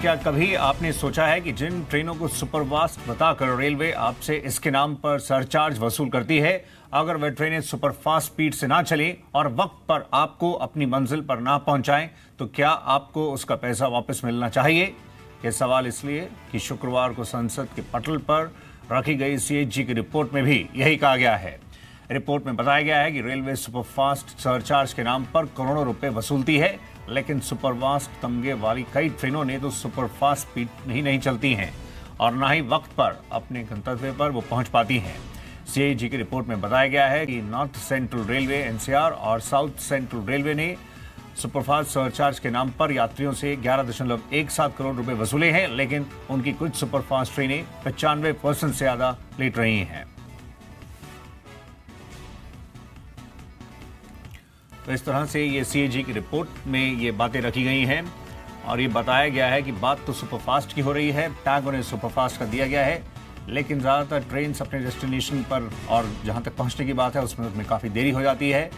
क्या कभी आपने सोचा है कि जिन ट्रेनों को सुपरफास्ट बताकर रेलवे आपसे इसके नाम पर सरचार्ज वसूल करती है, अगर वह ट्रेनें सुपरफास्ट स्पीड से ना चलें और वक्त पर आपको अपनी मंजिल पर ना पहुंचाएं, तो क्या आपको उसका पैसा वापस मिलना चाहिए? यह सवाल इसलिए कि शुक्रवार को संसद के पटल पर रखी गई सीएजी की रिपोर्ट में भी यही कहा गया है। रिपोर्ट में बताया गया है कि रेलवे सुपरफास्ट सरचार्ज के नाम पर करोड़ों रुपए वसूलती है, लेकिन सुपरफास्ट तमगे वाली कई ट्रेनों ने तो सुपरफास्ट स्पीड ही नहीं चलती हैं और ना ही वक्त पर अपने गंतव्य पर वो पहुंच पाती हैं। सीएजी की रिपोर्ट में बताया गया है कि नॉर्थ सेंट्रल रेलवे एनसीआर और साउथ सेंट्रल रेलवे ने सुपरफास्ट सरचार्ज के नाम पर यात्रियों से 11.17 करोड़ रुपए वसूले हैं, लेकिन उनकी कुछ सुपरफास्ट ट्रेनें 95% से ज्यादा लेट रही हैं। तो इस तरह से ये सीएजी की रिपोर्ट में ये बातें रखी गई हैं और ये बताया गया है कि बात तो सुपरफास्ट की हो रही है, टैग उन्हें सुपरफास्ट का दिया गया है, लेकिन ज़्यादातर ट्रेन अपने डेस्टिनेशन पर और जहां तक पहुंचने की बात है उसमें काफ़ी देरी हो जाती है।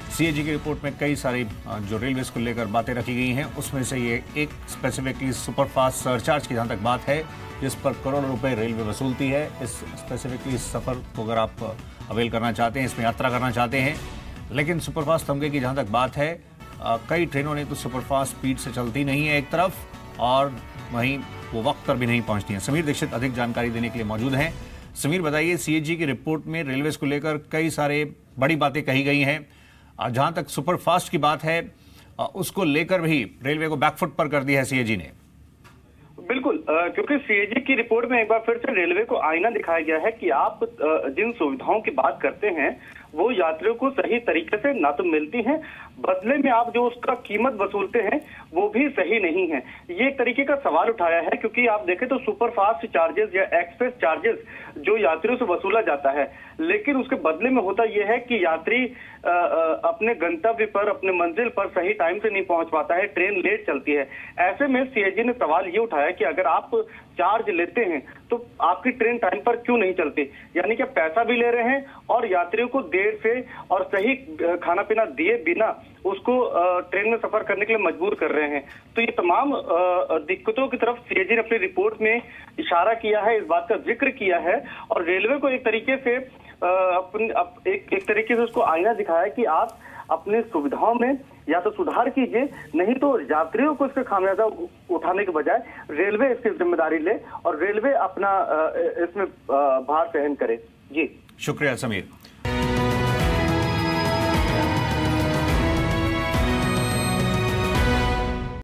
सीएजी की रिपोर्ट में कई सारी जो रेलवे को लेकर बातें रखी गई हैं, उसमें से ये एक स्पेसिफिकली सुपरफास्ट सरचार्ज की जहाँ तक बात है, जिस पर करोड़ों रुपये रेलवे वसूलती है। इस स्पेसिफिकली इस सफ़र को अगर आप अवेल करना चाहते हैं, इसमें यात्रा करना चाहते हैं, लेकिन सुपरफास्ट तमगे की जहां तक बात है, कई ट्रेनों ने तो सुपरफास्ट स्पीड से चलती नहीं है एक तरफ और वहीं वो वक्त पर भी नहीं पहुंचती हैं। समीर दीक्षित अधिक जानकारी देने के लिए मौजूद हैं। समीर, बताइए, सीएजी की रिपोर्ट में रेलवे को लेकर कई सारे बड़ी बातें कही गई हैं। जहां तक सुपरफास्ट की बात है, उसको लेकर भी रेलवे को बैकफुट पर कर दिया है सीएजी ने। बिल्कुल, क्योंकि सीएजी की रिपोर्ट में एक बार फिर से रेलवे को आईना दिखाया गया है कि आप जिन सुविधाओं की बात करते हैं वो यात्रियों को सही तरीके से ना तो मिलती हैं, बदले में आप जो उसका कीमत वसूलते हैं वो भी सही नहीं है। ये एक तरीके का सवाल उठाया है, क्योंकि आप देखें तो सुपरफास्ट चार्जेस या एक्सप्रेस चार्जेस जो यात्रियों से वसूला जाता है, लेकिन उसके बदले में होता यह है कि यात्री अपने गंतव्य पर, अपने मंजिल पर सही टाइम से नहीं पहुंच पाता है, ट्रेन लेट चलती है। ऐसे में सीएजी ने सवाल ये उठाया कि अगर आप चार्ज लेते हैं तो आपकी ट्रेन टाइम पर क्यों नहीं चलती, यानी कि पैसा भी ले रहे हैं और यात्रियों को देर से और सही खाना पीना दिए बिना उसको ट्रेन में सफर करने के लिए मजबूर कर रहे हैं। तो ये तमाम दिक्कतों की तरफ सीएजी ने अपनी रिपोर्ट में इशारा किया है, इस बात का जिक्र किया है और रेलवे को एक तरीके से एक तरीके से उसको आईना दिखाया है कि आप अपनी सुविधाओं में या तो सुधार कीजिए, नहीं तो यात्रियों को इसका खामियाजा उठाने के बजाय रेलवे इसकी जिम्मेदारी ले और रेलवे अपना इसमें भार सहन करे। जी शुक्रिया समीर।